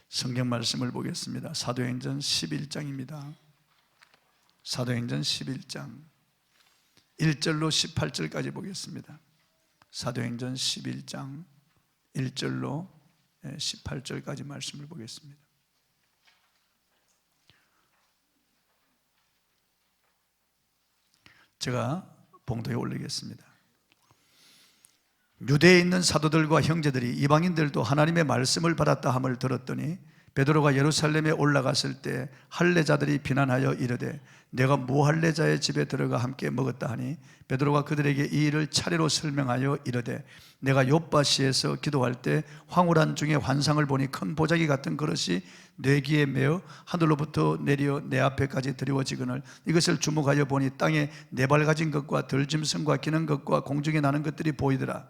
성경 말씀을 보겠습니다. 사도행전 11장입니다. 사도행전 11장 1절로 18절까지 보겠습니다. 사도행전 11장 1절로 18절까지 말씀을 보겠습니다. 제가 봉독에 올리겠습니다. 유대에 있는 사도들과 형제들이 이방인들도 하나님의 말씀을 받았다 함을 들었더니 베드로가 예루살렘에 올라갔을 때 할례자들이 비난하여 이르되 내가 무할례자의 집에 들어가 함께 먹었다 하니 베드로가 그들에게 이 일을 차례로 설명하여 이르되 내가 욥바시에서 기도할 때 황홀한 중에 환상을 보니 큰 보자기 같은 그릇이 내 귀에 매어 하늘로부터 내려 내 앞에까지 드리워지거늘 이것을 주목하여 보니 땅에 네 발 가진 것과 들짐승과 기는 것과 공중에 나는 것들이 보이더라.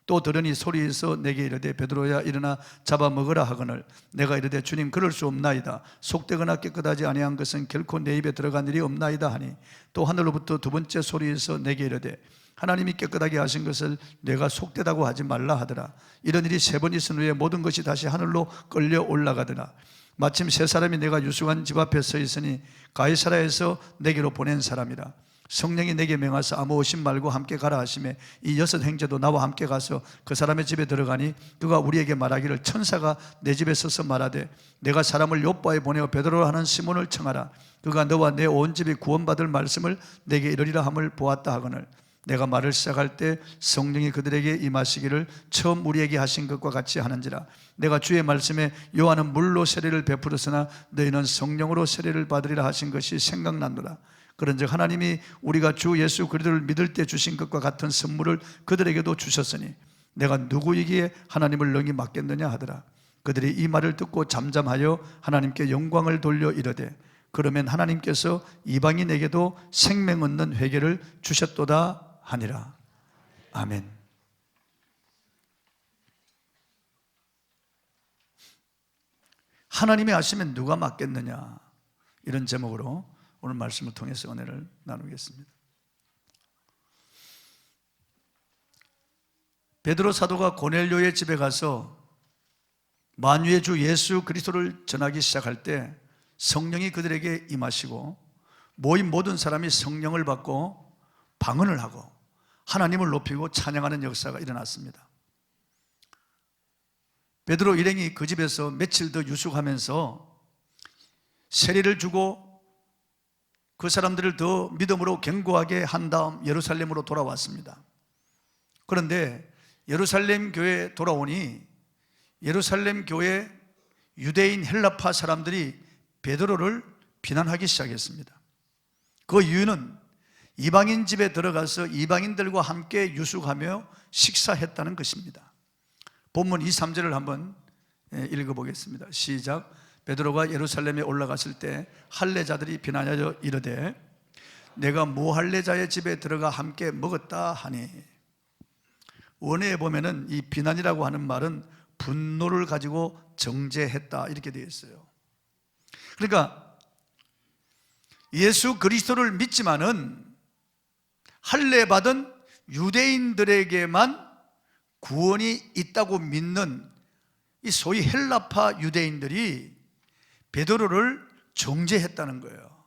또 들으니 소리에서 내게 이르되 베드로야 일어나 잡아 먹으라 하거늘 내가 이르되 주님 그럴 수 없나이다. 속되거나 깨끗하지 아니한 것은 결코 내 입에 들어간 일이 없나이다 하니 또 하늘로부터 두 번째 소리에서 내게 이르되 하나님이 깨끗하게 하신 것을 내가 속되다고 하지 말라 하더라. 이런 일이 세 번 있은 후에 모든 것이 다시 하늘로 끌려 올라가더라. 마침 세 사람이 내가 유숙한 집 앞에 서 있으니 가이사라에서 내게로 보낸 사람이라. 성령이 내게 명하사 아무 의심 말고 함께 가라 하시매 이 여섯 형제도 나와 함께 가서 그 사람의 집에 들어가니 그가 우리에게 말하기를 천사가 내 집에 서서 말하되 내가 사람을 욥바에 보내어 베드로라 하는 시몬을 청하라. 그가 너와 내 온 집이 구원받을 말씀을 내게 이르리라 함을 보았다 하거늘 내가 말을 시작할 때 성령이 그들에게 임하시기를 처음 우리에게 하신 것과 같이 하는지라. 내가 주의 말씀에 요한은 물로 세례를 베풀었으나 너희는 성령으로 세례를 받으리라 하신 것이 생각나노라. 그런즉 하나님이 우리가 주 예수 그리스도를 믿을 때 주신 것과 같은 선물을 그들에게도 주셨으니 내가 누구에게 하나님을 능히 맡겠느냐 하더라. 그들이 이 말을 듣고 잠잠하여 하나님께 영광을 돌려 이르되 그러면 하나님께서 이방인에게도 생명 얻는 회개를 주셨도다 하니라. 아멘. 하나님이 하시면 누가 맡겠느냐, 이런 제목으로 오늘 말씀을 통해서 은혜를 나누겠습니다. 베드로 사도가 고넬료의 집에 가서 만유의 주 예수 그리스도를 전하기 시작할 때 성령이 그들에게 임하시고 모인 모든 사람이 성령을 받고 방언을 하고 하나님을 높이고 찬양하는 역사가 일어났습니다. 베드로 일행이 그 집에서 며칠 더 유숙하면서 세례를 주고 그 사람들을 더 믿음으로 견고하게 한 다음 예루살렘으로 돌아왔습니다. 그런데 예루살렘 교회에 돌아오니 예루살렘 교회 유대인 헬라파 사람들이 베드로를 비난하기 시작했습니다. 그 이유는 이방인 집에 들어가서 이방인들과 함께 유숙하며 식사했다는 것입니다. 본문 2, 3절을 한번 읽어보겠습니다. 시작. 베드로가 예루살렘에 올라갔을 때 할례자들이 비난하여 이르되 내가 무할례자의 집에 들어가 함께 먹었다 하니, 원어에 보면은 이 비난이라고 하는 말은 분노를 가지고 정죄했다 이렇게 되어 있어요. 그러니까 예수 그리스도를 믿지만은 할례 받은 유대인들에게만 구원이 있다고 믿는 이 소위 헬라파 유대인들이 베드로를 정죄했다는 거예요.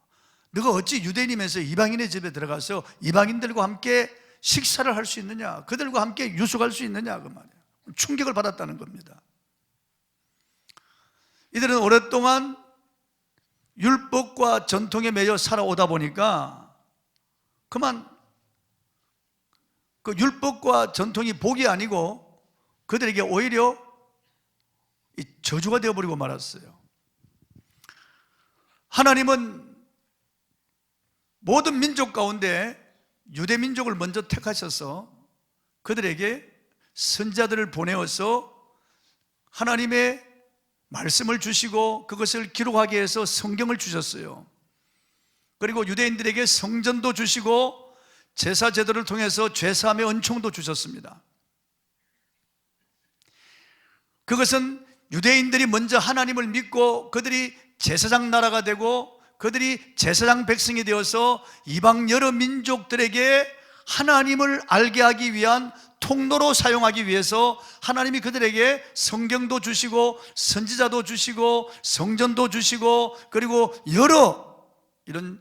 너가 어찌 유대인이면서 이방인의 집에 들어가서 이방인들과 함께 식사를 할 수 있느냐, 그들과 함께 유숙할 수 있느냐, 그 말이에요. 충격을 받았다는 겁니다. 이들은 오랫동안 율법과 전통에 매여 살아오다 보니까 그만 그 율법과 전통이 복이 아니고 그들에게 오히려 저주가 되어버리고 말았어요. 하나님은 모든 민족 가운데 유대 민족을 먼저 택하셔서 그들에게 선자들을 보내어서 하나님의 말씀을 주시고 그것을 기록하기 위해서 성경을 주셨어요. 그리고 유대인들에게 성전도 주시고 제사 제도를 통해서 죄사함의 은총도 주셨습니다. 그것은 유대인들이 먼저 하나님을 믿고 그들이 제사장 나라가 되고 그들이 제사장 백성이 되어서 이방 여러 민족들에게 하나님을 알게 하기 위한 통로로 사용하기 위해서 하나님이 그들에게 성경도 주시고 선지자도 주시고 성전도 주시고 그리고 여러 이런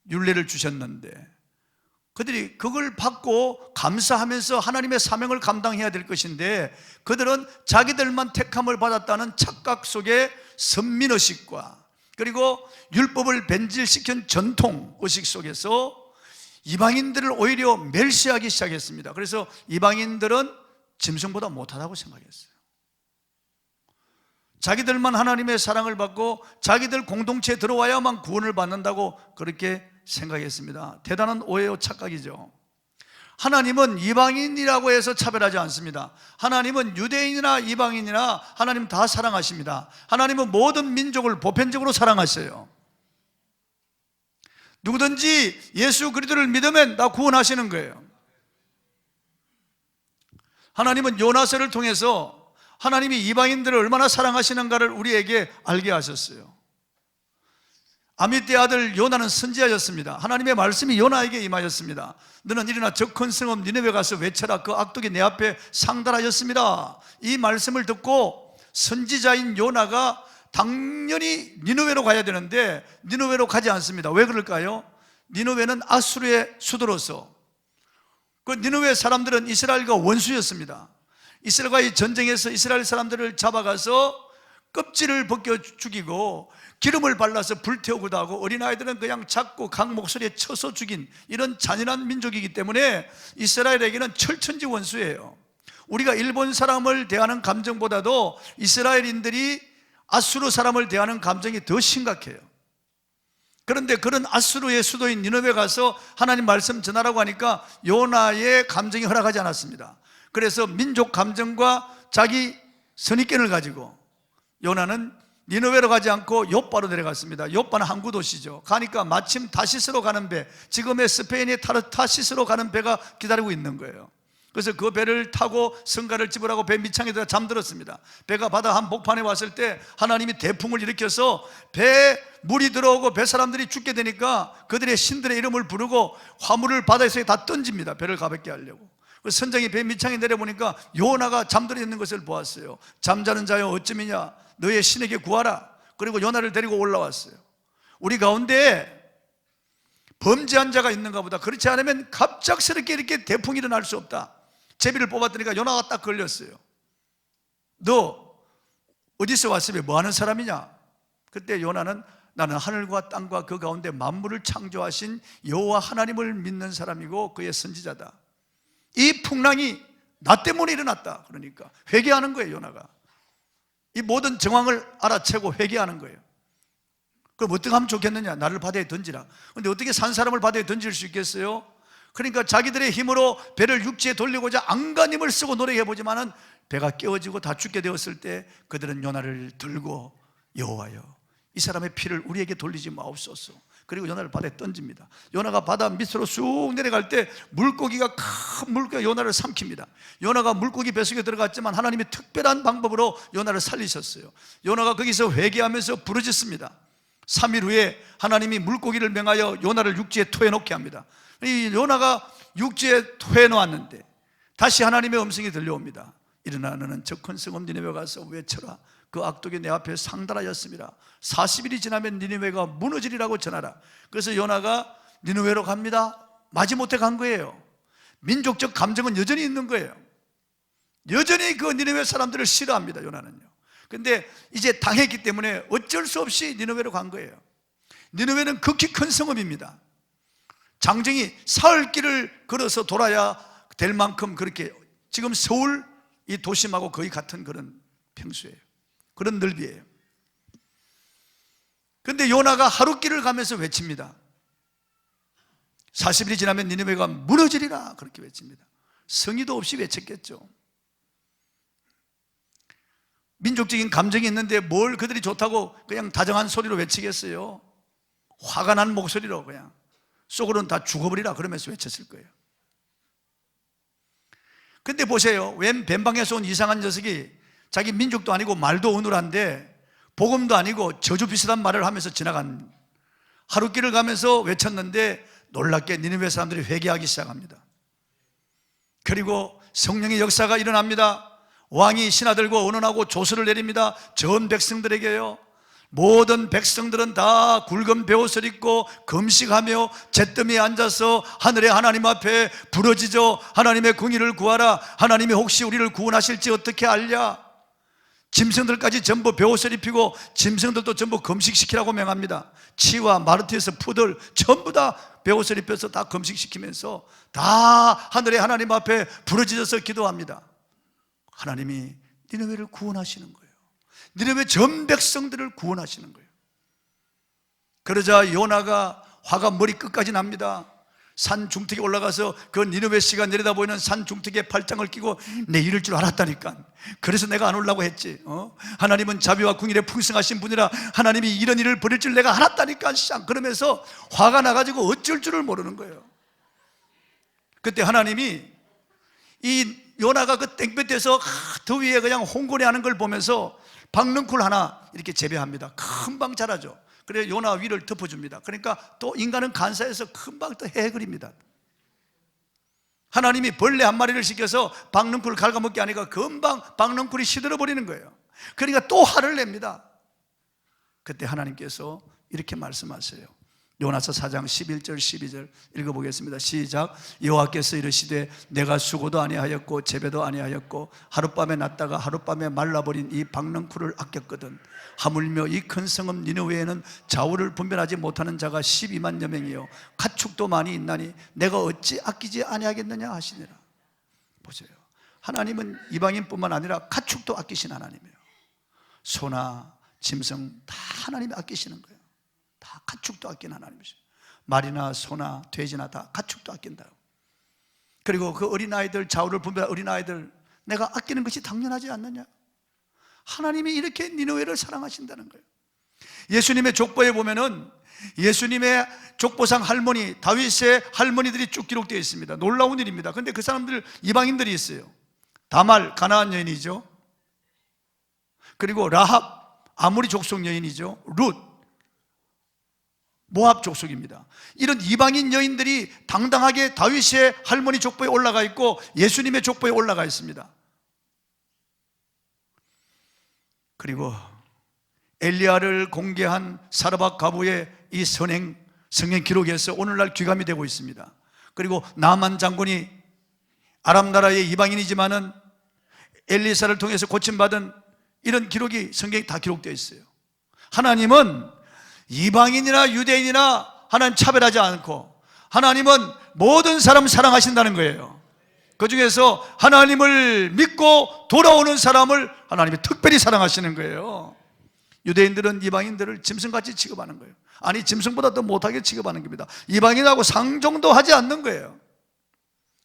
율례를 주셨는데, 그들이 그걸 받고 감사하면서 하나님의 사명을 감당해야 될 것인데, 그들은 자기들만 택함을 받았다는 착각 속에 선민의식과 그리고 율법을 변질시킨 전통의식 속에서 이방인들을 오히려 멸시하기 시작했습니다. 그래서 이방인들은 짐승보다 못하다고 생각했어요. 자기들만 하나님의 사랑을 받고 자기들 공동체에 들어와야만 구원을 받는다고 그렇게 생각했습니다. 대단한 오해요, 착각이죠. 하나님은 이방인이라고 해서 차별하지 않습니다. 하나님은 유대인이나 이방인이나 하나님 다 사랑하십니다. 하나님은 모든 민족을 보편적으로 사랑하셔요. 누구든지 예수 그리스도를 믿으면 다 구원하시는 거예요. 하나님은 요나서를 통해서 하나님이 이방인들을 얼마나 사랑하시는가를 우리에게 알게 하셨어요. 아미떼 아들 요나는 선지자였습니다. 하나님의 말씀이 요나에게 임하였습니다. 너는 일어나 저 큰 성읍 니느웨 가서 외쳐라. 그 악독이 내 앞에 상달하였습니다. 이 말씀을 듣고 선지자인 요나가 당연히 니느웨로 가야 되는데 니느웨로 가지 않습니다. 왜 그럴까요? 니느웨는 아수르의 수도로서, 그 니느웨 사람들은 이스라엘과 원수였습니다. 이스라엘과의 전쟁에서 이스라엘 사람들을 잡아가서 껍질을 벗겨 죽이고 기름을 발라서 불태우기도 하고 어린아이들은 그냥 잡고 각 목소리에 쳐서 죽인 이런 잔인한 민족이기 때문에 이스라엘에게는 철천지 원수예요. 우리가 일본 사람을 대하는 감정보다도 이스라엘인들이 아수르 사람을 대하는 감정이 더 심각해요. 그런데 그런 아수르의 수도인 니느웨 가서 하나님 말씀 전하라고 하니까 요나의 감정이 허락하지 않았습니다. 그래서 민족 감정과 자기 선입견을 가지고 요나는 니느웨로 가지 않고 욥바로 내려갔습니다. 욥바는 항구 도시죠. 가니까 마침 타시스로 가는 배, 지금의 스페인의 타시스로 가는 배가 기다리고 있는 거예요. 그래서 그 배를 타고 성가를 집으라고 배 밑창에 들어 잠들었습니다. 배가 바다 한복판에 왔을 때 하나님이 대풍을 일으켜서 배에 물이 들어오고 배 사람들이 죽게 되니까 그들의 신들의 이름을 부르고 화물을 바다에서 다 던집니다. 배를 가볍게 하려고. 선장이 배 밑창에 내려보니까 요나가 잠들어 있는 것을 보았어요. 잠자는 자여 어찌미냐, 너의 신에게 구하라. 그리고 요나를 데리고 올라왔어요. 우리 가운데 범죄한 자가 있는가 보다. 그렇지 않으면 갑작스럽게 이렇게 대풍이 일어날 수 없다. 제비를 뽑았더니까 요나가 딱 걸렸어요. 너 어디서 왔으며 뭐 하는 사람이냐? 그때 요나는 나는 하늘과 땅과 그 가운데 만물을 창조하신 여호와 하나님을 믿는 사람이고 그의 선지자다. 이 풍랑이 나 때문에 일어났다. 그러니까 회개하는 거예요. 요나가 이 모든 정황을 알아채고 회개하는 거예요. 그럼 어떻게 하면 좋겠느냐? 나를 바다에 던지라. 그런데 어떻게 산 사람을 바다에 던질 수 있겠어요? 그러니까 자기들의 힘으로 배를 육지에 돌리고자 안간힘을 쓰고 노력해보지만은 배가 깨어지고 다 죽게 되었을 때 그들은 요나를 들고 여호와여, 이 사람의 피를 우리에게 돌리지 마옵소서. 그리고 요나를 바다에 던집니다. 요나가 바다 밑으로 쑥 내려갈 때 물고기가 큰 물고기가 요나를 삼킵니다. 요나가 물고기 뱃속에 들어갔지만 하나님이 특별한 방법으로 요나를 살리셨어요. 요나가 거기서 회개하면서 부르짖습니다. 3일 후에 하나님이 물고기를 명하여 요나를 육지에 토해놓게 합니다. 이 요나가 육지에 토해놓았는데 다시 하나님의 음성이 들려옵니다. 일어나 너는 저 큰 성읍 니느웨 가서 외쳐라. 그 악독이 내 앞에 상달하였습니다. 40일이 지나면 니느웨가 무너지리라고 전하라. 그래서 요나가 니느웨로 갑니다. 마지못해 간 거예요. 민족적 감정은 여전히 있는 거예요. 여전히 그 니느웨 사람들을 싫어합니다. 요나는요. 근데 이제 당했기 때문에 어쩔 수 없이 니느웨로 간 거예요. 니느웨는 극히 큰 성읍입니다. 장정이 사흘 길을 걸어서 돌아야 될 만큼 그렇게, 지금 서울 이 도심하고 거의 같은 그런 평수예요. 그런 넓이에요. 그런데 요나가 하루 길을 가면서 외칩니다. 40일이 지나면 니느웨가 무너지리라 그렇게 외칩니다. 성의도 없이 외쳤겠죠. 민족적인 감정이 있는데 뭘 그들이 좋다고 그냥 다정한 소리로 외치겠어요? 화가 난 목소리로 그냥 속으로는 다 죽어버리라 그러면서 외쳤을 거예요. 근데 보세요. 웬 뱀방에서 온 이상한 녀석이 자기 민족도 아니고 말도 어눌한데 복음도 아니고 저주 비슷한 말을 하면서 지나간, 하루 길을 가면서 외쳤는데 놀랍게 니느웨 사람들이 회개하기 시작합니다. 그리고 성령의 역사가 일어납니다. 왕이 신하들과 의논하고 조서를 내립니다. 전 백성들에게요. 모든 백성들은 다 굵은 베옷을 입고 금식하며 잿더미에 앉아서 하늘의 하나님 앞에 부르짖어 하나님의 공의를 구하라. 하나님이 혹시 우리를 구원하실지 어떻게 알랴. 짐승들까지 전부 베옷을 입히고 짐승들도 전부 금식시키라고 명합니다. 치와 마르티에서 푸들 전부 다 베옷을 입혀서 다 금식시키면서 다 하늘의 하나님 앞에 부르짖어서 기도합니다. 하나님이 니느웨를 구원하시는 거예요. 니느웨 전 백성들을 구원하시는 거예요. 그러자 요나가 화가 머리끝까지 납니다. 산 중턱에 올라가서 그 니느웨 씨가 내려다 보이는 산 중턱에 팔짱을 끼고 내 이럴 줄 알았다니까. 그래서 내가 안 오려고 했지. 하나님은 자비와 궁일에 풍성하신 분이라 하나님이 이런 일을 벌일 줄 내가 알았다니까. 그러면서 화가 나가지고 어쩔 줄을 모르는 거예요. 그때 하나님이 이 요나가 그 땡볕에서 더위에 그냥 홍고리 하는 걸 보면서 박넝쿨 하나 이렇게 재배합니다. 금방 자라죠. 그래서 요나 위를 덮어줍니다. 그러니까 또 인간은 간사해서 금방 또 해 그립니다. 하나님이 벌레 한 마리를 시켜서 박넝쿨을 갉아먹게 하니까 금방 박넝쿨이 시들어버리는 거예요. 그러니까 또 화를 냅니다. 그때 하나님께서 이렇게 말씀하세요. 요나서 4장 11절 12절 읽어보겠습니다. 시작. 여호와께서 이르시되 내가 수고도 아니하였고 재배도 아니하였고 하룻밤에 났다가 하룻밤에 말라버린 이 박넝쿨을 아꼈거든. 하물며 이 큰 성읍 니느웨에는 좌우를 분별하지 못하는 자가 12만여 명이요 가축도 많이 있나니 내가 어찌 아끼지 아니하겠느냐 하시니라. 보세요. 하나님은 이방인뿐만 아니라 가축도 아끼신 하나님이에요. 소나 짐승 다 하나님이 아끼시는 거예요. 다 가축도 아끼는 하나님이시죠. 말이나 소나 돼지나 다 가축도 아낀다. 그리고 그 어린아이들, 좌우를 분별한 어린아이들 내가 아끼는 것이 당연하지 않느냐. 하나님이 이렇게 니느웨를 사랑하신다는 거예요. 예수님의 족보에 보면은 예수님의 족보상 할머니, 다윗의 할머니들이 쭉 기록되어 있습니다. 놀라운 일입니다. 그런데 그 사람들 이방인들이 있어요. 다말, 가나안 여인이죠. 그리고 라합, 아모리 족속 여인이죠. 룻, 모압 족속입니다. 이런 이방인 여인들이 당당하게 다윗의 할머니 족보에 올라가 있고 예수님의 족보에 올라가 있습니다. 그리고 엘리야를 공개한 사르밧 가부의 이 성행 기록에서 오늘날 귀감이 되고 있습니다. 그리고 나만 장군이 아람 나라의 이방인이지만은 엘리사를 통해서 고침받은 이런 기록이 성경에 다 기록되어 있어요. 하나님은 이방인이나 유대인이나 하나님 차별하지 않고 하나님은 모든 사람 사랑하신다는 거예요. 그 중에서 하나님을 믿고 돌아오는 사람을 하나님이 특별히 사랑하시는 거예요. 유대인들은 이방인들을 짐승같이 취급하는 거예요. 아니 짐승보다 더 못하게 취급하는 겁니다. 이방인하고 상종도 하지 않는 거예요.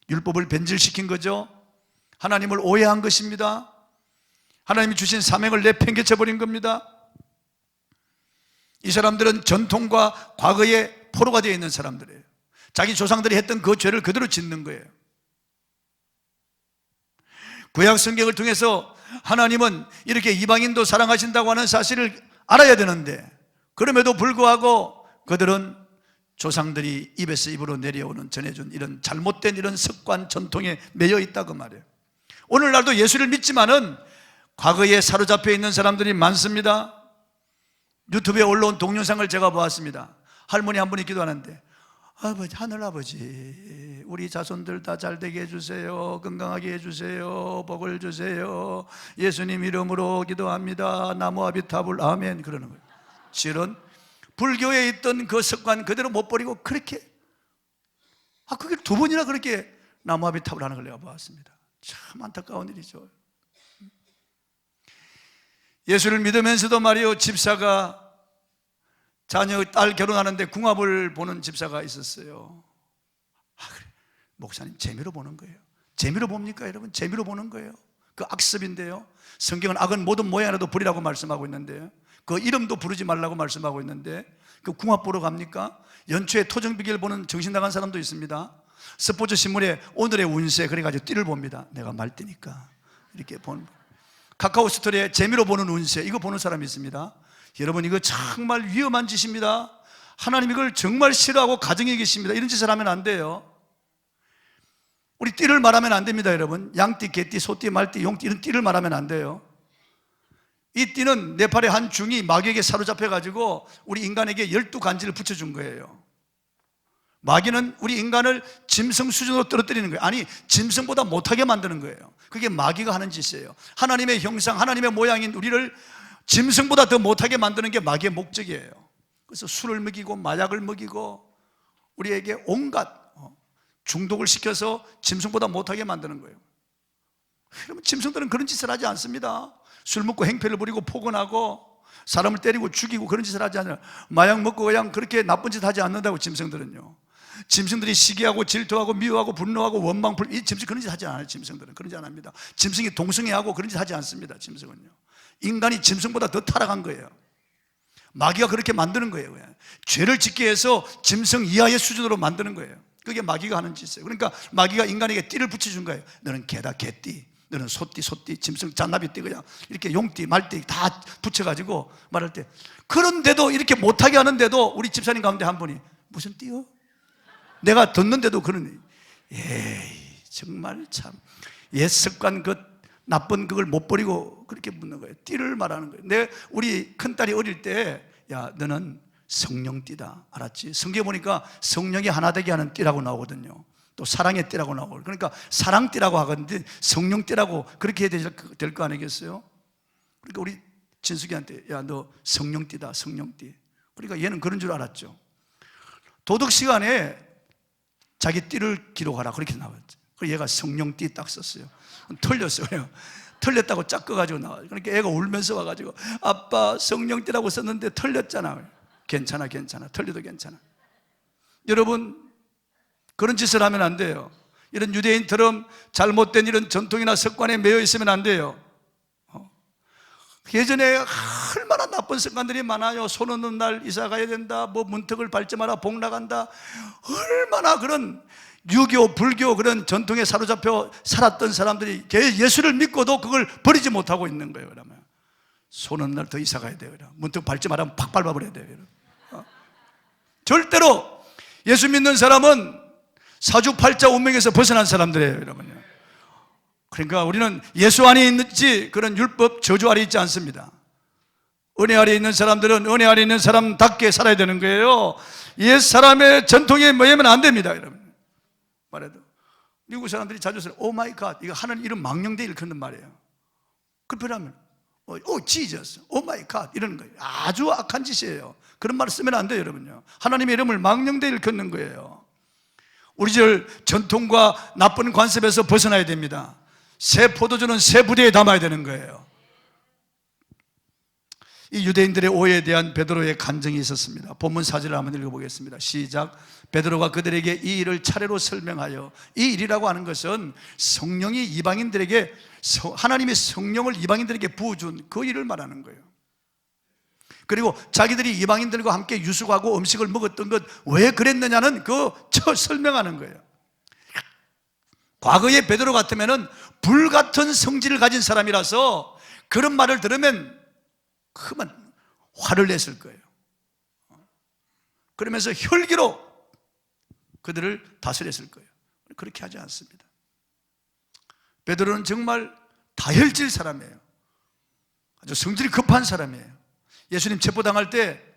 율법을 변질시킨 거죠. 하나님을 오해한 것입니다. 하나님이 주신 사명을 내팽개쳐 버린 겁니다. 이 사람들은 전통과 과거에 포로가 되어 있는 사람들이에요. 자기 조상들이 했던 그 죄를 그대로 짓는 거예요. 구약 성경을 통해서 하나님은 이렇게 이방인도 사랑하신다고 하는 사실을 알아야 되는데 그럼에도 불구하고 그들은 조상들이 입에서 입으로 내려오는 전해준 이런 잘못된 이런 습관 전통에 매여 있다고 말해요. 오늘날도 예수를 믿지만은 과거에 사로잡혀 있는 사람들이 많습니다. 유튜브에 올라온 동영상을 제가 보았습니다. 할머니 한 분이 기도하는데 아버지, 하늘아버지 우리 자손들 다 잘되게 해주세요. 건강하게 해주세요. 복을 주세요. 예수님 이름으로 기도합니다. 나무 아비타불 아멘 그러는 거예요. 실은 불교에 있던 그 습관 그대로 못 버리고 그렇게 그게 두 번이나 그렇게 나무 아비타불 하는 걸 내가 보았습니다. 참 안타까운 일이죠. 예수를 믿으면서도 말이요 집사가 자녀 딸 결혼하는데 궁합을 보는 집사가 있었어요. 그래. 목사님 재미로 보는 거예요. 재미로 봅니까 여러분? 재미로 보는 거예요. 그 악습인데요. 성경은 악은 모든 모양이라도 버리라고 말씀하고 있는데요. 그 이름도 부르지 말라고 말씀하고 있는데 그 궁합 보러 갑니까? 연초에 토정비결 보는 정신 나간 사람도 있습니다. 스포츠 신문에 오늘의 운세 그래가지고 띠를 봅니다. 내가 말띠니까 이렇게 보는 거예요. 카카오 스토리에 재미로 보는 운세 이거 보는 사람이 있습니다. 여러분 이거 정말 위험한 짓입니다. 하나님 이걸 정말 싫어하고 가정에 계십니다. 이런 짓을 하면 안 돼요. 우리 띠를 말하면 안 됩니다, 여러분. 양띠, 개띠, 소띠, 말띠, 용띠 이런 띠를 말하면 안 돼요. 이 띠는 네팔의 한 중이 마귀에게 사로잡혀가지고 우리 인간에게 12간지를 붙여준 거예요. 마귀는 우리 인간을 짐승 수준으로 떨어뜨리는 거예요. 아니, 짐승보다 못하게 만드는 거예요. 그게 마귀가 하는 짓이에요. 하나님의 형상, 하나님의 모양인 우리를 짐승보다 더 못하게 만드는 게 마귀의 목적이에요. 그래서 술을 먹이고 마약을 먹이고 우리에게 온갖 중독을 시켜서 짐승보다 못하게 만드는 거예요. 여러분, 짐승들은 그런 짓을 하지 않습니다. 술 먹고 행패를 부리고 포건하고 사람을 때리고 죽이고 그런 짓을 하지 않아요. 마약 먹고 그냥 그렇게 나쁜 짓 하지 않는다고. 짐승들은요, 짐승들이 시기하고 질투하고 미워하고 분노하고 원망불, 이 짐승 그런 짓 하지 않아요. 짐승들은 그런 짓 안 합니다. 짐승이 동성애하고 그런 짓 하지 않습니다. 짐승은요, 인간이 짐승보다 더 타락한 거예요. 마귀가 그렇게 만드는 거예요. 그냥 죄를 짓게 해서 짐승 이하의 수준으로 만드는 거예요. 그게 마귀가 하는 짓이에요. 그러니까 마귀가 인간에게 띠를 붙여준 거예요. 너는 개다, 개띠. 너는 소띠, 소띠, 짐승, 잣나비띠, 그냥 이렇게 용띠, 말띠 다 붙여가지고 말할 때, 그런데도 이렇게 못하게 하는데도 우리 집사님 가운데 한 분이 무슨 띠요? 내가 듣는데도 그러니, 에이, 정말 참 옛 습관, 그 나쁜 그걸 못 버리고 그렇게 묻는 거예요. 띠를 말하는 거예요. 우리 큰딸이 어릴 때, 야, 너는 성령띠다, 알았지? 성경에 보니까 성령이 하나 되게 하는 띠라고 나오거든요. 또 사랑의 띠라고 나오고, 그러니까 사랑띠라고 하거든요. 성령띠라고 그렇게 해야 될 거 아니겠어요? 그러니까 우리 진숙이한테, 야, 너 성령띠다, 성령띠. 그러니까 얘는 그런 줄 알았죠. 도덕 시간에 자기 띠를 기록하라 그렇게 나왔죠. 그래서 얘가 성령띠 딱 썼어요. 틀렸어요. 틀렸다고 짝 꺼가지고 나와요. 그러니까 애가 울면서 와가지고, 아빠 성령띠라고 썼는데 틀렸잖아. 괜찮아, 괜찮아, 틀려도 괜찮아. 여러분, 그런 짓을 하면 안 돼요. 이런 유대인처럼 잘못된 이런 전통이나 습관에 매여 있으면 안 돼요. 예전에 얼마나 나쁜 습관들이 많아요. 손 없는 날 이사 가야 된다, 뭐 문턱을 밟지 마라, 복 나간다, 얼마나 그런 유교, 불교 그런 전통에 사로잡혀 살았던 사람들이 예수를 믿고도 그걸 버리지 못하고 있는 거예요. 그러면 손 없는 날 더 이사 가야 돼요. 문턱 밟지 마라, 팍 밟아버려야 돼요. 절대로 예수 믿는 사람은 사주팔자 운명에서 벗어난 사람들이에요, 여러분요. 그러니까 우리는 예수 안에 있는지 그런 율법 저주 아래 있지 않습니다. 은혜 아래 있는 사람들은 은혜 아래 있는 사람답게 살아야 되는 거예요. 옛 사람의 전통에 매이면 안 됩니다, 여러분. 말해도 미국 사람들이 자주 쓰는 오 마이 갓, 이거 하나님 이름 망령되 일컫는 말이에요. 그러면 오 지저스, 오 마이 갓 이러는 거예요. 아주 악한 짓이에요. 그런 말을 쓰면 안 돼요, 여러분요. 하나님의 이름을 망령되 일컫는 거예요. 우리들 전통과 나쁜 관습에서 벗어나야 됩니다. 새 포도주는 새 부대에 담아야 되는 거예요. 이 유대인들의 오해에 대한 베드로의 간증이 있었습니다. 본문 4절을 한번 읽어보겠습니다. 시작. 베드로가 그들에게 이 일을 차례로 설명하여, 이 일이라고 하는 것은 성령이 이방인들에게, 하나님의 성령을 이방인들에게 부어준 그 일을 말하는 거예요. 그리고 자기들이 이방인들과 함께 유숙하고 음식을 먹었던 것 왜 그랬느냐는 그 설명하는 거예요. 과거의 베드로 같으면 불같은 성질을 가진 사람이라서 그런 말을 들으면 그만 화를 냈을 거예요. 그러면서 혈기로 그들을 다스렸을 거예요. 그렇게 하지 않습니다. 베드로는 정말 다혈질 사람이에요. 아주 성질이 급한 사람이에요. 예수님 체포당할 때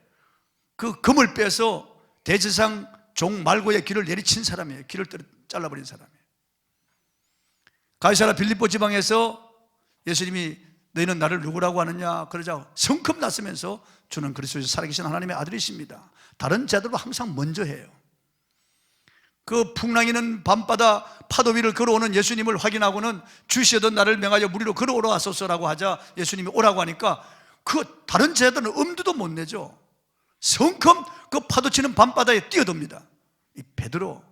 그 금을 빼서 대제사장 종 말고의 귀를 내리친 사람이에요. 귀를 잘라버린 사람이에요. 가이사라 빌립보 지방에서 예수님이 너희는 나를 누구라고 하느냐 그러자 성큼 났으면서 주는 그리스도에서 살아계신 하나님의 아들이십니다. 다른 자들로 항상 먼저 해요. 그 풍랑이는 밤바다 파도 위를 걸어오는 예수님을 확인하고는 주시던 나를 명하여 무리로 걸어오라 하소서라고 하자 예수님이 오라고 하니까 그 다른 제자들은 엄두도 못 내죠. 성큼 그 파도치는 밤바다에 뛰어듭니다. 이 베드로,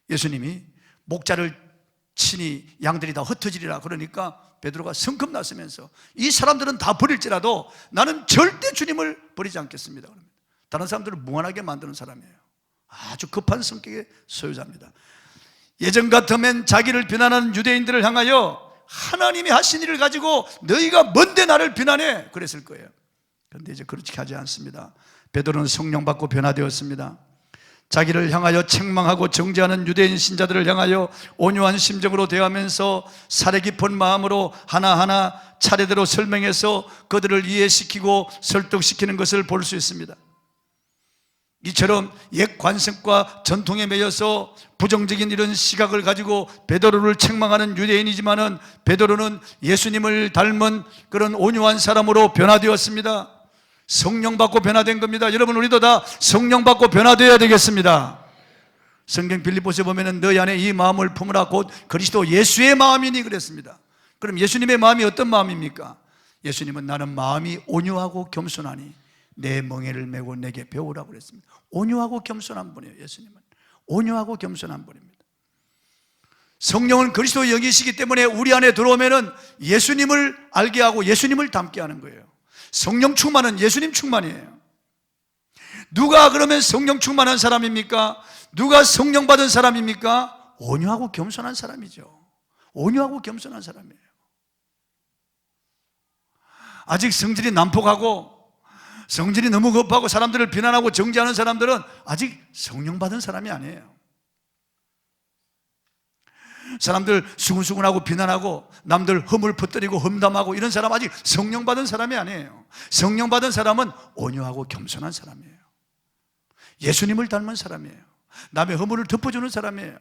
예수님이 목자를 치니 양들이 다 흩어지리라 그러니까 베드로가 성큼 났으면서 이 사람들은 다 버릴지라도 나는 절대 주님을 버리지 않겠습니다. 다른 사람들을 무한하게 만드는 사람이에요. 아주 급한 성격의 소유자입니다. 예전 같으면 자기를 비난하는 유대인들을 향하여 하나님이 하신 일을 가지고 너희가 뭔데 나를 비난해 그랬을 거예요. 그런데 이제 그렇게 하지 않습니다. 베드로는 성령 받고 변화되었습니다. 자기를 향하여 책망하고 정죄하는 유대인 신자들을 향하여 온유한 심정으로 대하면서 사려 깊은 마음으로 하나하나 차례대로 설명해서 그들을 이해시키고 설득시키는 것을 볼 수 있습니다. 이처럼 옛 관습과 전통에 매여서 부정적인 이런 시각을 가지고 베드로를 책망하는 유대인이지만은 베드로는 예수님을 닮은 그런 온유한 사람으로 변화되었습니다. 성령 받고 변화된 겁니다. 여러분, 우리도 다 성령 받고 변화되어야 되겠습니다. 성경 빌립보서에 보면은 너희 안에 이 마음을 품으라 곧 그리스도 예수의 마음이니 그랬습니다. 그럼 예수님의 마음이 어떤 마음입니까? 예수님은 나는 마음이 온유하고 겸손하니 내 멍에를 메고 내게 배우라고 그랬습니다. 온유하고 겸손한 분이에요. 예수님은 온유하고 겸손한 분입니다. 성령은 그리스도의 영이시기 때문에 우리 안에 들어오면은 예수님을 알게 하고 예수님을 닮게 하는 거예요. 성령 충만은 예수님 충만이에요. 누가 그러면 성령 충만한 사람입니까? 누가 성령 받은 사람입니까? 온유하고 겸손한 사람이죠. 온유하고 겸손한 사람이에요. 아직 성질이 난폭하고 성질이 너무 급하고 사람들을 비난하고 정죄하는 사람들은 아직 성령 받은 사람이 아니에요. 사람들 수근수근하고 비난하고 남들 흠을 퍼뜨리고 험담하고 이런 사람 아직 성령 받은 사람이 아니에요. 성령 받은 사람은 온유하고 겸손한 사람이에요. 예수님을 닮은 사람이에요. 남의 허물을 덮어주는 사람이에요.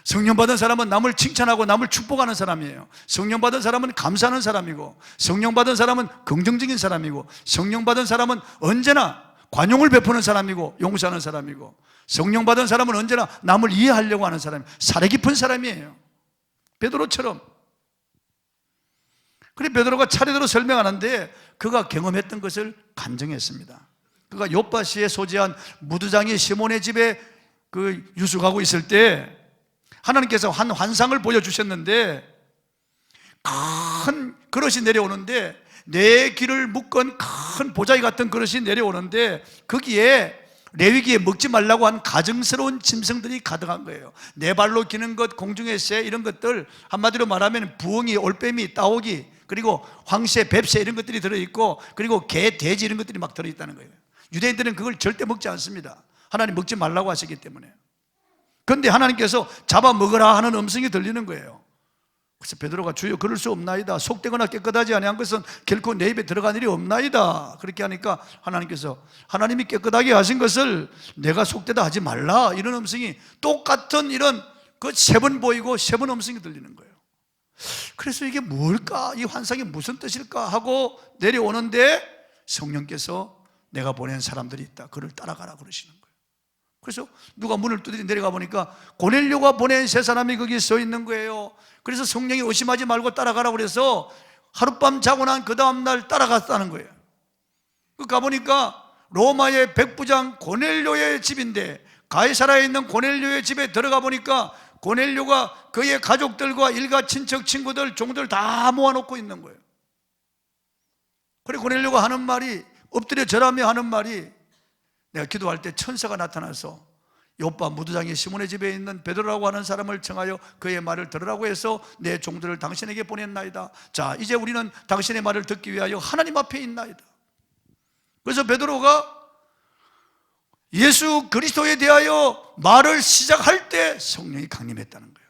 성령 받은 사람은 남을 칭찬하고 남을 축복하는 사람이에요. 성령 받은 사람은 감사하는 사람이고, 성령 받은 사람은 긍정적인 사람이고, 성령 받은 사람은 언제나 관용을 베푸는 사람이고 용서하는 사람이고, 성령 받은 사람은 언제나 남을 이해하려고 하는 사람이에요. 사려 깊은 사람이에요. 베드로처럼. 그래 베드로가 차례대로 설명하는데 그가 경험했던 것을 간증했습니다. 그가 요파시에 소재한 무두장이 시몬의 집에 유숙하고 있을 때 하나님께서 한 환상을 보여주셨는데 큰 그릇이 내려오는데 네 귀를 묶은 큰 보자기 같은 그릇이 내려오는데 거기에 레위기에 먹지 말라고 한 가증스러운 짐승들이 가득한 거예요. 네 발로 기는 것, 공중의 새 이런 것들, 한마디로 말하면 부엉이, 올빼미, 따오기, 그리고 황새, 뱁새 이런 것들이 들어있고, 그리고 개, 돼지 이런 것들이 막 들어있다는 거예요. 유대인들은 그걸 절대 먹지 않습니다. 하나님 먹지 말라고 하시기 때문에. 그런데 하나님께서 잡아 먹으라 하는 음성이 들리는 거예요. 그래서 베드로가 주여 그럴 수 없나이다. 속되거나 깨끗하지 아니한 것은 결코 내 입에 들어간 일이 없나이다. 그렇게 하니까 하나님께서 하나님이 깨끗하게 하신 것을 내가 속되다 하지 말라, 이런 음성이 똑같은 이런 그 세 번 보이고 세 번 음성이 들리는 거예요. 그래서 이게 뭘까? 이 환상이 무슨 뜻일까? 하고 내려오는데 성령께서 내가 보낸 사람들이 있다. 그를 따라가라 그러시는 거예요. 그래서 누가 문을 두드려 내려가 보니까 고넬료가 보낸 세 사람이 거기 서 있는 거예요. 그래서 성령이 의심하지 말고 따라가라고 그래서 하룻밤 자고 난 그 다음날 따라갔다는 거예요. 가보니까 로마의 백부장 고넬료의 집인데 가이사라에 있는 고넬료의 집에 들어가 보니까 고넬료가 그의 가족들과 일가 친척 친구들 종들 다 모아놓고 있는 거예요. 그래 고넬료가 하는 말이, 엎드려 절하며 하는 말이, 내가 기도할 때 천사가 나타나서 요파 무두장이 시몬의 집에 있는 베드로라고 하는 사람을 청하여 그의 말을 들으라고 해서 내 종들을 당신에게 보냈나이다. 자, 이제 우리는 당신의 말을 듣기 위하여 하나님 앞에 있나이다. 그래서 베드로가 예수 그리스도에 대하여 말을 시작할 때 성령이 강림했다는 거예요.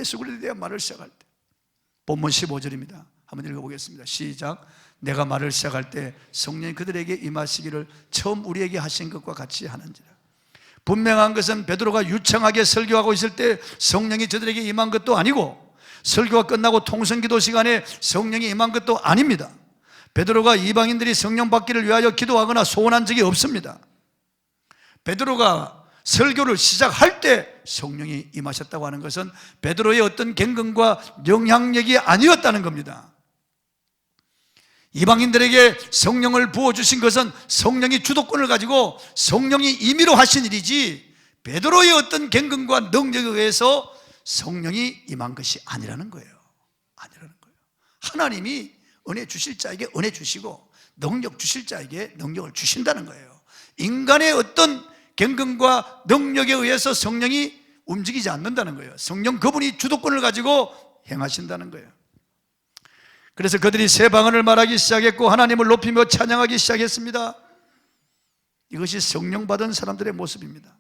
예수 그리스도에 대한 말을 시작할 때. 본문 15절입니다. 한번 읽어보겠습니다. 시작. 내가 말을 시작할 때 성령이 그들에게 임하시기를 처음 우리에게 하신 것과 같이 하는지라. 분명한 것은 베드로가 유창하게 설교하고 있을 때 성령이 저들에게 임한 것도 아니고, 설교가 끝나고 통성기도 시간에 성령이 임한 것도 아닙니다. 베드로가 이방인들이 성령 받기를 위하여 기도하거나 소원한 적이 없습니다. 베드로가 설교를 시작할 때 성령이 임하셨다고 하는 것은 베드로의 어떤 경건과 영향력이 아니었다는 겁니다. 이방인들에게 성령을 부어주신 것은 성령이 주도권을 가지고 성령이 임의로 하신 일이지 베드로의 어떤 경건과 능력에 의해서 성령이 임한 것이 아니라는 거예요. 아니라는 거예요. 하나님이 은혜 주실 자에게 은혜 주시고 능력 주실 자에게 능력을 주신다는 거예요. 인간의 어떤 경건과 능력에 의해서 성령이 움직이지 않는다는 거예요. 성령 그분이 주도권을 가지고 행하신다는 거예요. 그래서 그들이 새 방언을 말하기 시작했고 하나님을 높이며 찬양하기 시작했습니다. 이것이 성령 받은 사람들의 모습입니다.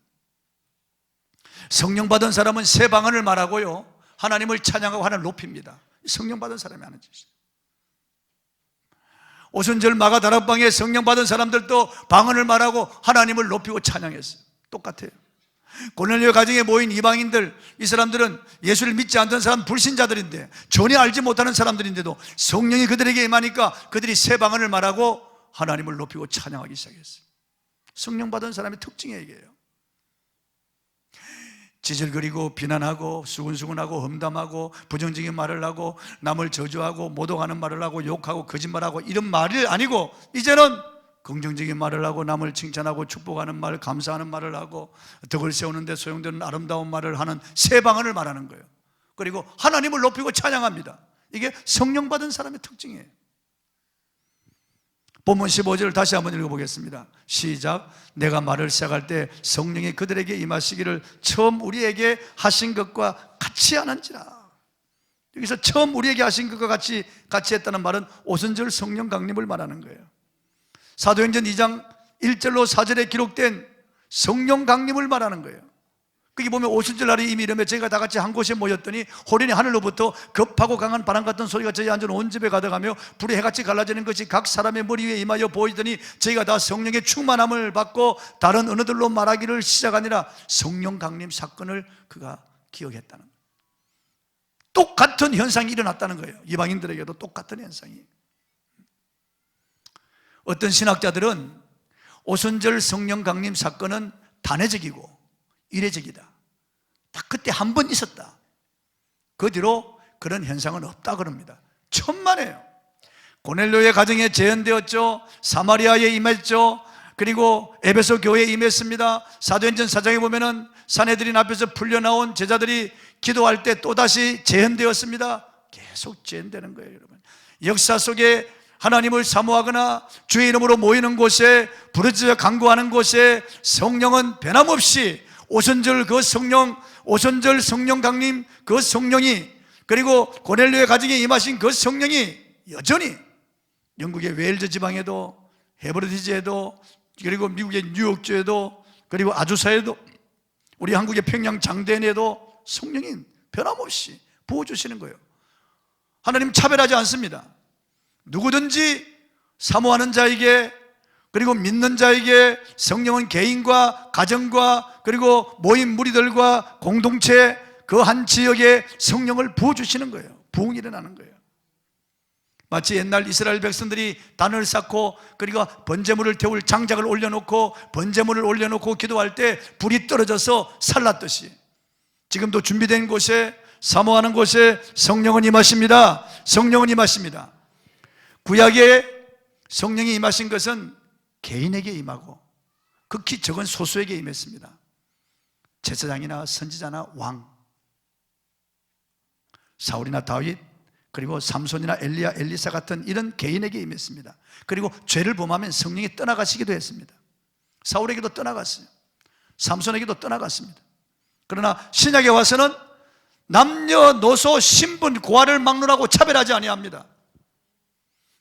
성령 받은 사람은 새 방언을 말하고요, 하나님을 찬양하고 하나님을 높입니다. 성령 받은 사람이 하는 짓이에요. 오순절 마가 다락방에 성령 받은 사람들도 방언을 말하고 하나님을 높이고 찬양했어요. 똑같아요. 고넬료 가정에 모인 이방인들, 이 사람들은 예수를 믿지 않던 사람, 불신자들인데, 전혀 알지 못하는 사람들인데도 성령이 그들에게 임하니까 그들이 새 방언을 말하고 하나님을 높이고 찬양하기 시작했어요. 성령 받은 사람의 특징이 이게요. 지질거리고 비난하고 수근수근하고 험담하고 부정적인 말을 하고 남을 저주하고 모독하는 말을 하고 욕하고 거짓말하고 이런 말이 아니고, 이제는 긍정적인 말을 하고 남을 칭찬하고 축복하는 말, 감사하는 말을 하고 덕을 세우는데 소용되는 아름다운 말을 하는 새 방언을 말하는 거예요. 그리고 하나님을 높이고 찬양합니다. 이게 성령 받은 사람의 특징이에요. 본문 15절을 다시 한번 읽어보겠습니다. 시작. 내가 말을 시작할 때 성령이 그들에게 임하시기를 처음 우리에게 하신 것과 같이 하는지라. 여기서 처음 우리에게 하신 것과 같이 했다는 말은 오순절 성령 강림을 말하는 거예요. 사도행전 2장 1절로 4절에 기록된 성령 강림을 말하는 거예요. 거기 보면 오순절 날이 이미 이르며 저희가 다 같이 한 곳에 모였더니 호련히 하늘로부터 급하고 강한 바람 같은 소리가 저희 앉은 온 집에 가득하며 불이 해같이 갈라지는 것이 각 사람의 머리 위에 임하여 보이더니 저희가 다 성령의 충만함을 받고 다른 언어들로 말하기를 시작하니라. 성령 강림 사건을 그가 기억했다는 거예요. 똑같은 현상이 일어났다는 거예요. 이방인들에게도 똑같은 현상이. 어떤 신학자들은 오순절 성령 강림 사건은 단회적이고 이례적이다. 딱 그때 한 번 있었다. 그 뒤로 그런 현상은 없다 그럽니다. 천만에요. 고넬료의 가정에 재현되었죠. 사마리아에 임했죠. 그리고 에베소 교회에 임했습니다. 사도행전 4장에 보면은 산헤드린 앞에서 풀려나온 제자들이 기도할 때 또다시 재현되었습니다. 계속 재현되는 거예요, 여러분. 역사 속에 하나님을 사모하거나 주의 이름으로 모이는 곳에, 부르짖어 간구하는 곳에 성령은 변함없이 오순절 그 성령, 오순절 성령 강림 그 성령이, 그리고 고넬료의 가정에 임하신 그 성령이 여전히 영국의 웨일즈 지방에도, 헤브로디즈에도, 그리고 미국의 뉴욕주에도, 그리고 아주사에도, 우리 한국의 평양 장대에도 성령이 변함없이 부어주시는 거예요. 하나님 차별하지 않습니다. 누구든지 사모하는 자에게, 그리고 믿는 자에게 성령은 개인과 가정과 그리고 모인 무리들과 공동체 그 한 지역에 성령을 부어주시는 거예요. 부흥이 일어나는 거예요. 마치 옛날 이스라엘 백성들이 단을 쌓고 그리고 번제물을 태울 장작을 올려놓고 번제물을 올려놓고 기도할 때 불이 떨어져서 살랐듯이, 지금도 준비된 곳에, 사모하는 곳에 성령은 임하십니다. 성령은 임하십니다. 구약에 성령이 임하신 것은 개인에게 임하고 극히 적은 소수에게 임했습니다. 제사장이나 선지자나 왕, 사울이나 다윗, 그리고 삼손이나 엘리야, 엘리사 같은 이런 개인에게 임했습니다. 그리고 죄를 범하면 성령이 떠나가시기도 했습니다. 사울에게도 떠나갔어요. 삼손에게도 떠나갔습니다. 그러나 신약에 와서는 남녀노소 신분 고하를 막론하고 차별하지 아니합니다.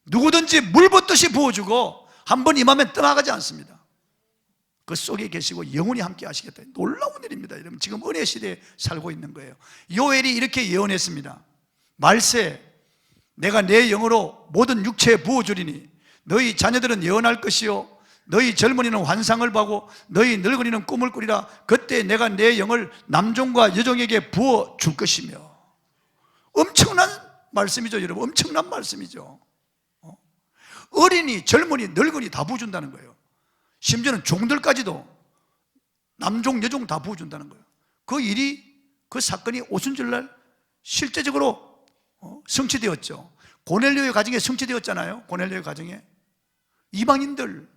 누구든지 물 붓듯이 부어주고 한 번 임하면 떠나가지 않습니다. 그 속에 계시고 영원히 함께 하시겠다. 놀라운 일입니다. 여러분, 지금 은혜 시대에 살고 있는 거예요. 요엘이 이렇게 예언했습니다. 말세, 내가 내 영으로 모든 육체에 부어주리니 너희 자녀들은 예언할 것이요 너희 젊은이는 환상을 보고 너희 늙은이는 꿈을 꾸리라. 그때 내가 내 영을 남종과 여종에게 부어줄 것이며. 엄청난 말씀이죠, 여러분. 엄청난 말씀이죠. 어린이, 젊은이, 늙은이 다 부어준다는 거예요. 심지어는 종들까지도 남종, 여종 다 부어준다는 거예요. 그 일이, 그 사건이 오순절날 실제적으로 성취되었죠. 고넬료의 가정에 성취되었잖아요. 고넬료의 가정에 이방인들,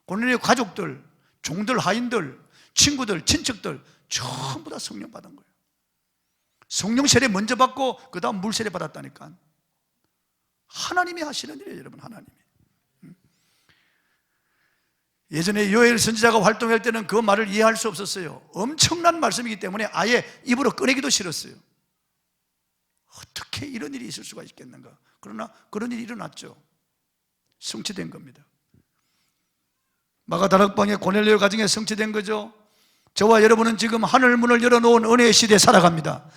고넬료의 가족들, 종들, 하인들, 친구들, 친척들 전부 다 성령 받은 거예요. 성령 세례 먼저 받고 그 다음 물 세례 받았다니까. 하나님이 하시는 일이에요, 여러분. 하나님이. 예전에 요엘 선지자가 활동할 때는 그 말을 이해할 수 없었어요. 엄청난 말씀이기 때문에 아예 입으로 꺼내기도 싫었어요. 어떻게 이런 일이 있을 수가 있겠는가. 그러나 그런 일이 일어났죠. 성취된 겁니다. 마가다락방에 고넬료 가정에 성취된 거죠. 저와 여러분은 지금 하늘문을 열어놓은 은혜의 시대에 살아갑니다.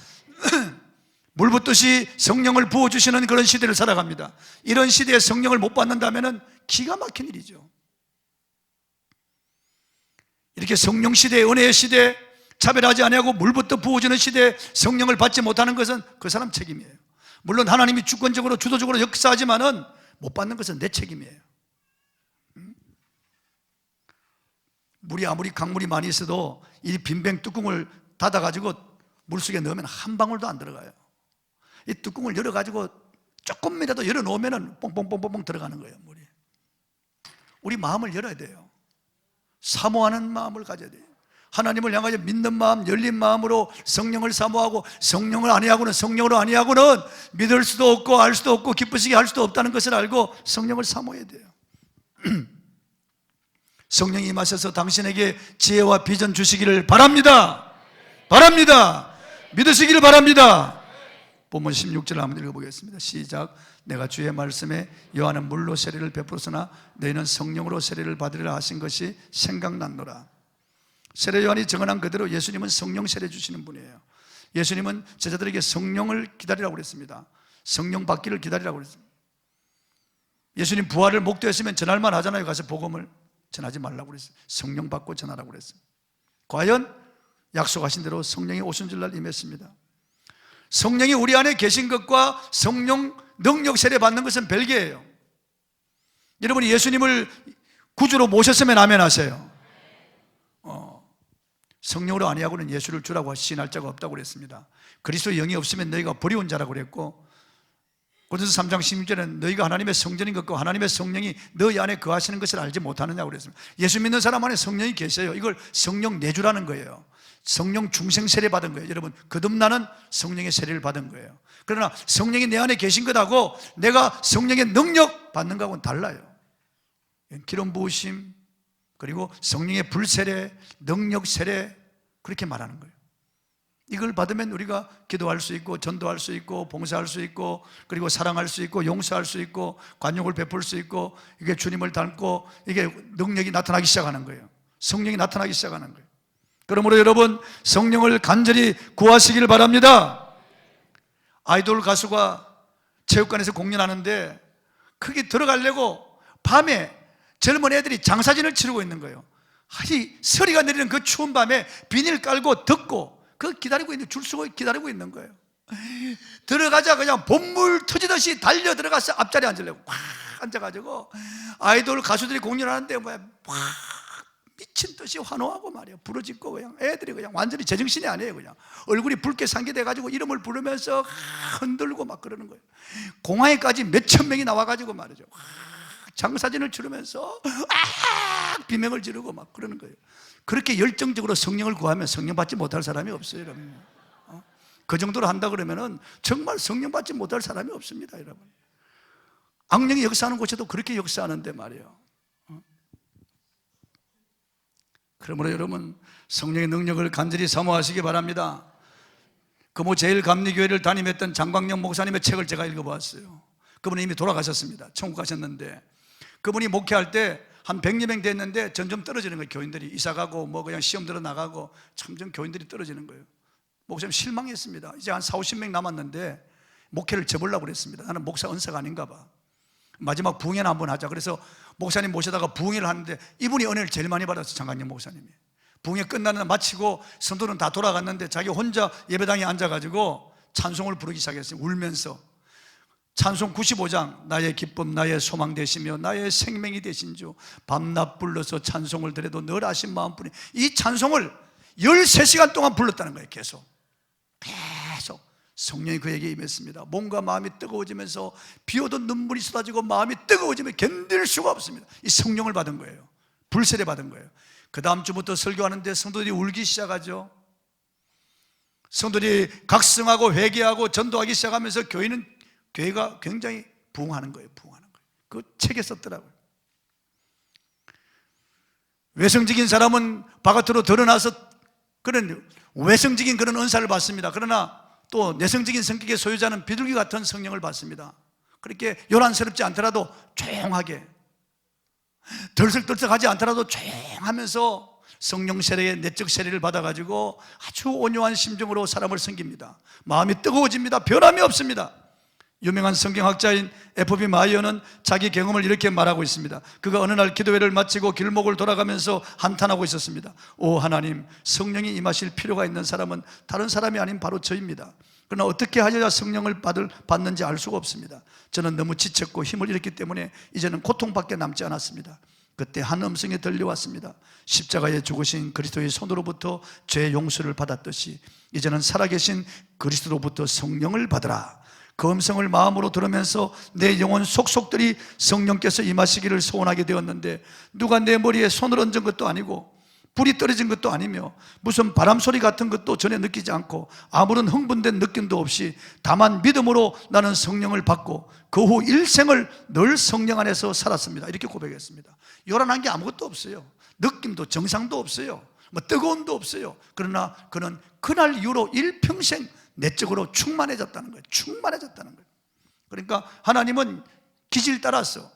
물 붓듯이 성령을 부어주시는 그런 시대를 살아갑니다. 이런 시대에 성령을 못 받는다면 기가 막힌 일이죠. 이렇게 성령 시대, 은혜의 시대, 차별하지 아니하고 물부터 부어주는 시대에 성령을 받지 못하는 것은 그 사람 책임이에요. 물론 하나님이 주권적으로 주도적으로 역사하지만은 못 받는 것은 내 책임이에요. 물이 아무리 강물이 많이 있어도 이 빈병 뚜껑을 닫아가지고 물속에 넣으면 한 방울도 안 들어가요. 이 뚜껑을 열어가지고 조금이라도 열어놓으면 뽕뽕뽕뽕 들어가는 거예요, 물이. 우리 마음을 열어야 돼요. 사모하는 마음을 가져야 돼요. 하나님을 향하여 믿는 마음, 열린 마음으로 성령을 사모하고, 성령을 아니하고는, 성령으로 아니하고는 믿을 수도 없고 알 수도 없고 기쁘시게 할 수도 없다는 것을 알고 성령을 사모해야 돼요. 성령이 임하셔서 당신에게 지혜와 비전 주시기를 바랍니다. 바랍니다. 믿으시기를 바랍니다. 본문 16절 한번 읽어보겠습니다. 시작. 내가 주의 말씀에 요한은 물로 세례를 베풀었으나 너희는 성령으로 세례를 받으리라 하신 것이 생각났노라. 세례 요한이 증언한 그대로 예수님은 성령 세례 주시는 분이에요. 예수님은 제자들에게 성령을 기다리라고 그랬습니다. 성령 받기를 기다리라고 그랬습니다. 예수님 부활을 목도했으면 전할만 하잖아요. 가서 복음을 전하지 말라고 그랬어요. 성령 받고 전하라고 그랬어요. 과연 약속하신 대로 성령이 오신 줄날 임했습니다. 성령이 우리 안에 계신 것과 성령 능력 세례 받는 것은 별개예요. 여러분이 예수님을 구주로 모셨으면 아멘 하세요. 성령으로 아니하고는 예수를 주라고 시인할 자가 없다고 그랬습니다. 그리스도의 영이 없으면 너희가 버리운 자라고 그랬고, 고린도서 3장 16절에는 너희가 하나님의 성전인 것과 하나님의 성령이 너희 안에 거하시는 것을 알지 못하느냐고 그랬습니다. 예수 믿는 사람 안에 성령이 계셔요. 이걸 성령 내주라는 거예요. 성령 중생 세례 받은 거예요. 여러분, 거듭나는 성령의 세례를 받은 거예요. 그러나 성령이 내 안에 계신 것하고 내가 성령의 능력 받는 것하고는 달라요. 기름 부으심, 그리고 성령의 불세례, 능력 세례, 그렇게 말하는 거예요. 이걸 받으면 우리가 기도할 수 있고 전도할 수 있고 봉사할 수 있고 그리고 사랑할 수 있고 용서할 수 있고 관용을 베풀 수 있고, 이게 주님을 닮고 이게 능력이 나타나기 시작하는 거예요. 성령이 나타나기 시작하는 거예요. 그러므로 여러분, 성령을 간절히 구하시기를 바랍니다. 아이돌 가수가 체육관에서 공연하는데 거기 들어가려고 밤에 젊은 애들이 장사진을 치르고 있는 거예요. 이 서리가 내리는 그 추운 밤에 비닐 깔고 덮고 그 기다리고 있는, 줄 서고 기다리고 있는 거예요. 들어가자 그냥 본물 터지듯이 달려 들어가서 앞자리에 앉으려고 꽉 앉아가지고 아이돌 가수들이 공연하는데 막 미친 듯이 환호하고 말이에요. 부르짖고 그냥 애들이 그냥 완전히 제정신이 아니에요. 그냥 얼굴이 붉게 상기돼가지고 이름을 부르면서 흔들고 막 그러는 거예요. 공항에까지 몇천 명이 나와가지고 말이죠. 장사진을 치르면서 비명을 지르고 막 그러는 거예요. 그렇게 열정적으로 성령을 구하면 성령 받지 못할 사람이 없어요, 여러분. 그 정도로 한다 그러면은 정말 성령 받지 못할 사람이 없습니다, 여러분. 악령이 역사하는 곳에도 그렇게 역사하는데 말이에요. 그러므로 여러분, 성령의 능력을 간절히 사모하시기 바랍니다. 금호 제일감리교회를 담임했던 장광영 목사님의 책을 제가 읽어보았어요. 그분은 이미 돌아가셨습니다. 천국 가셨는데 그분이 목회할 때 한 100여 명 됐는데 점점 떨어지는 거예요. 교인들이 이사가고 뭐 그냥 시험 들어 나가고 점점 교인들이 떨어지는 거예요. 목사님 실망했습니다. 이제 한 40, 50명 남았는데 목회를 접으려고 그랬습니다. 나는 목사 은사가 아닌가 봐. 마지막 부흥회나 한번 하자. 그래서 목사님 모시다가 부흥회를 하는데 이분이 은혜를 제일 많이 받았어요. 장강영 목사님이. 부흥회 끝나는 날 마치고 성도는 다 돌아갔는데 자기 혼자 예배당에 앉아가지고 찬송을 부르기 시작했어요. 울면서. 찬송 95장, 나의 기쁨 나의 소망 되시며 나의 생명이 되신 주 밤낮 불러서 찬송을 드려도 늘 아신 마음뿐이, 이 찬송을 13시간 동안 불렀다는 거예요. 계속 성령이 그에게 임했습니다. 몸과 마음이 뜨거워지면서 비오던 눈물이 쏟아지고 마음이 뜨거워지면 견딜 수가 없습니다. 이 성령을 받은 거예요. 불세례 받은 거예요. 그 다음 주부터 설교하는데 성도들이 울기 시작하죠. 성도들이 각성하고 회개하고 전도하기 시작하면서 교회가 굉장히 부흥하는 거예요. 부흥하는 거예요. 그 책에 썼더라고요. 외성적인 사람은 바깥으로 드러나서 그런 외성적인 그런 은사를 받습니다. 그러나 또 내성적인 성격의 소유자는 비둘기 같은 성령을 받습니다. 그렇게 요란스럽지 않더라도 조용하게 덜썩덜썩하지 않더라도 조용하면서 성령 세례의 내적 세례를 받아가지고 아주 온유한 심정으로 사람을 섬깁니다. 마음이 뜨거워집니다. 변함이 없습니다. 유명한 성경학자인 F.B. 마이어는 자기 경험을 이렇게 말하고 있습니다. 그가 어느 날 기도회를 마치고 길목을 돌아가면서 한탄하고 있었습니다. 오 하나님, 성령이 임하실 필요가 있는 사람은 다른 사람이 아닌 바로 저입니다. 그러나 어떻게 하여야 성령을 받는지 알 수가 없습니다. 저는 너무 지쳤고 힘을 잃었기 때문에 이제는 고통밖에 남지 않았습니다. 그때 한 음성이 들려왔습니다. 십자가에 죽으신 그리스도의 손으로부터 죄 용서를 받았듯이 이제는 살아계신 그리스도로부터 성령을 받으라. 그 음성을 마음으로 들으면서 내 영혼 속속들이 성령께서 임하시기를 소원하게 되었는데, 누가 내 머리에 손을 얹은 것도 아니고 불이 떨어진 것도 아니며 무슨 바람소리 같은 것도 전혀 느끼지 않고 아무런 흥분된 느낌도 없이 다만 믿음으로 나는 성령을 받고 그 후 일생을 늘 성령 안에서 살았습니다. 이렇게 고백했습니다. 요란한 게 아무것도 없어요. 느낌도 정상도 없어요. 뭐 뜨거움도 없어요. 그러나 그는 그날 이후로 일평생 내적으로 충만해졌다는 거예요. 충만해졌다는 거예요. 그러니까 하나님은 기질 따라서,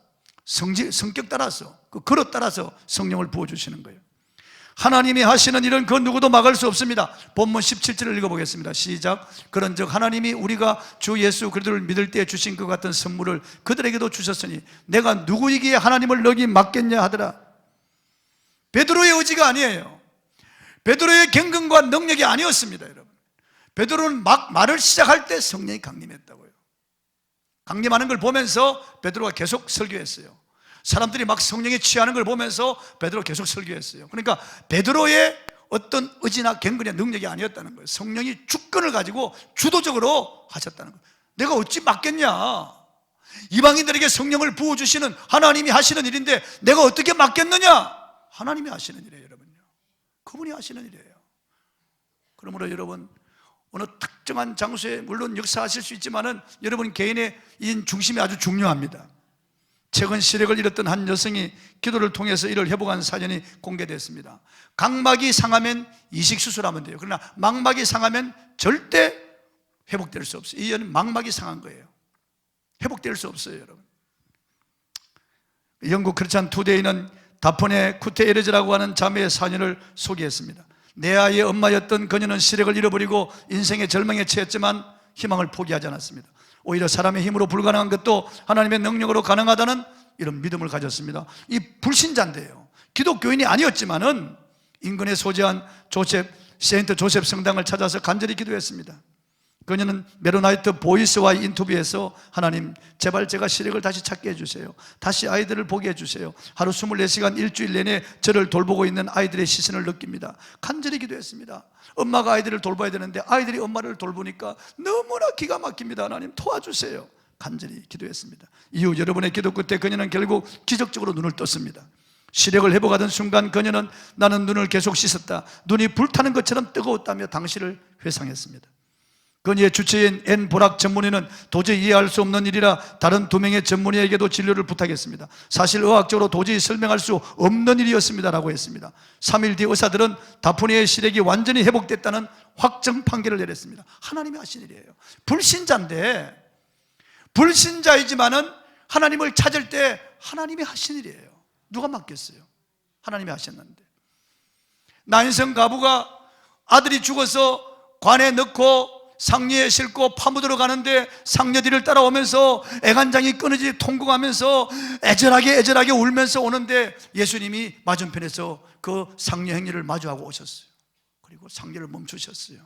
성격 따라서, 그 그릇 따라서 성령을 부어주시는 거예요. 하나님이 하시는 일은 그 누구도 막을 수 없습니다. 본문 17절을 읽어보겠습니다. 시작. 그런즉 하나님이 우리가 주 예수 그리스도를 믿을 때 주신 그 같은 선물을 그들에게도 주셨으니 내가 누구이기에 하나님을 너희 맡겠냐 하더라. 베드로의 의지가 아니에요. 베드로의 경건과 능력이 아니었습니다. 여러분, 베드로는 막 말을 시작할 때 성령이 강림했다고요. 강림하는 걸 보면서 베드로가 계속 설교했어요. 사람들이 막 성령에 취하는 걸 보면서 베드로 계속 설교했어요. 그러니까 베드로의 어떤 의지나 경건의 능력이 아니었다는 거예요. 성령이 주권을 가지고 주도적으로 하셨다는 거예요. 내가 어찌 맡겠냐? 이방인들에게 성령을 부어주시는 하나님이 하시는 일인데 내가 어떻게 맡겠느냐? 하나님이 하시는 일이에요, 여러분요. 그분이 하시는 일이에요. 그러므로 여러분, 어느 특정한 장소에 물론 역사하실 수 있지만은 여러분 개인의 이 중심이 아주 중요합니다. 최근 시력을 잃었던 한 여성이 기도를 통해서 이를 회복한 사연이 공개됐습니다. 각막이 상하면 이식 수술하면 돼요. 그러나 망막이 상하면 절대 회복될 수 없어요. 이 여는 망막이 상한 거예요. 회복될 수 없어요, 여러분. 영국 크리스찬 투데이는 다폰의 쿠테에르즈라고 하는 자매의 사연을 소개했습니다. 내 아이의 엄마였던 그녀는 시력을 잃어버리고 인생의 절망에 처했지만 희망을 포기하지 않았습니다. 오히려 사람의 힘으로 불가능한 것도 하나님의 능력으로 가능하다는 이런 믿음을 가졌습니다. 이 불신자인데요, 기독교인이 아니었지만은 인근에 소재한 세인트 조셉 성당을 찾아서 간절히 기도했습니다. 그녀는 메로나이트 보이스와의 인터뷰에서 하나님, 제발 제가 시력을 다시 찾게 해주세요. 다시 아이들을 보게 해주세요. 하루 24시간 일주일 내내 저를 돌보고 있는 아이들의 시선을 느낍니다. 간절히 기도했습니다. 엄마가 아이들을 돌봐야 되는데 아이들이 엄마를 돌보니까 너무나 기가 막힙니다. 하나님 도와주세요. 간절히 기도했습니다. 이후 여러분의 기도 끝에 그녀는 결국 기적적으로 눈을 떴습니다. 시력을 회복하던 순간 그녀는 나는 눈을 계속 씻었다, 눈이 불타는 것처럼 뜨거웠다며 당시를 회상했습니다. 그녀의 주치의인 앤 보락 전문의는 도저히 이해할 수 없는 일이라 다른 2명의 전문의에게도 진료를 부탁했습니다. 사실 의학적으로 도저히 설명할 수 없는 일이었습니다라고 했습니다. 3일 뒤 의사들은 다포니의 시력이 완전히 회복됐다는 확정 판결을 내렸습니다. 하나님이 하신 일이에요. 불신자인데, 불신자이지만은 하나님을 찾을 때 하나님이 하신 일이에요. 누가 맡겼어요? 하나님이 하셨는데. 나인성 가부가 아들이 죽어서 관에 넣고 상류에 싣고 파묻으러 가는데 상녀들을 따라오면서 애간장이 끊어지 통곡하면서 애절하게 울면서 오는데 예수님이 맞은편에서 그 상녀 행리를 마주하고 오셨어요. 그리고 상녀를 멈추셨어요.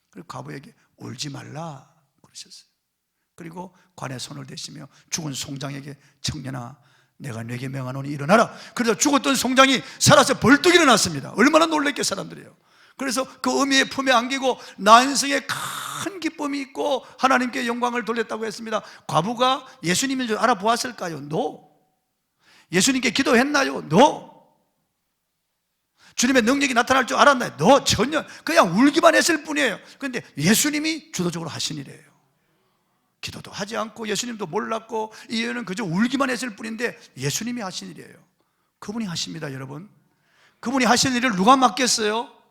그리고 가부에게 울지 말라 그러셨어요. 그리고 관에 손을 대시며 죽은 송장에게 청년아, 내가 네게 명하노니 일어나라. 그래서 죽었던 송장이 살아서 벌떡 일어났습니다. 얼마나 놀랬게 사람들이에요. 그래서 그 의미의 품에 안기고 난성에 큰 기쁨이 있고 하나님께 영광을 돌렸다고 했습니다. 과부가 예수님인 줄 알아보았을까요? No. 예수님께 기도했나요? No. 주님의 능력이 나타날 줄 알았나요? No. 전혀. 그냥 울기만 했을 뿐이에요. 그런데 예수님이 주도적으로 하신 일이에요. 기도도 하지 않고 예수님도 몰랐고 이 여인은 그저 울기만 했을 뿐인데 예수님이 하신 일이에요. 그분이 하십니다, 여러분. 그분이 하신 일을 누가 맡겠어요?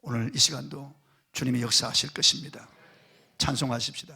오늘 이 시간도 주님이 역사하실 것입니다. 찬송하십시다.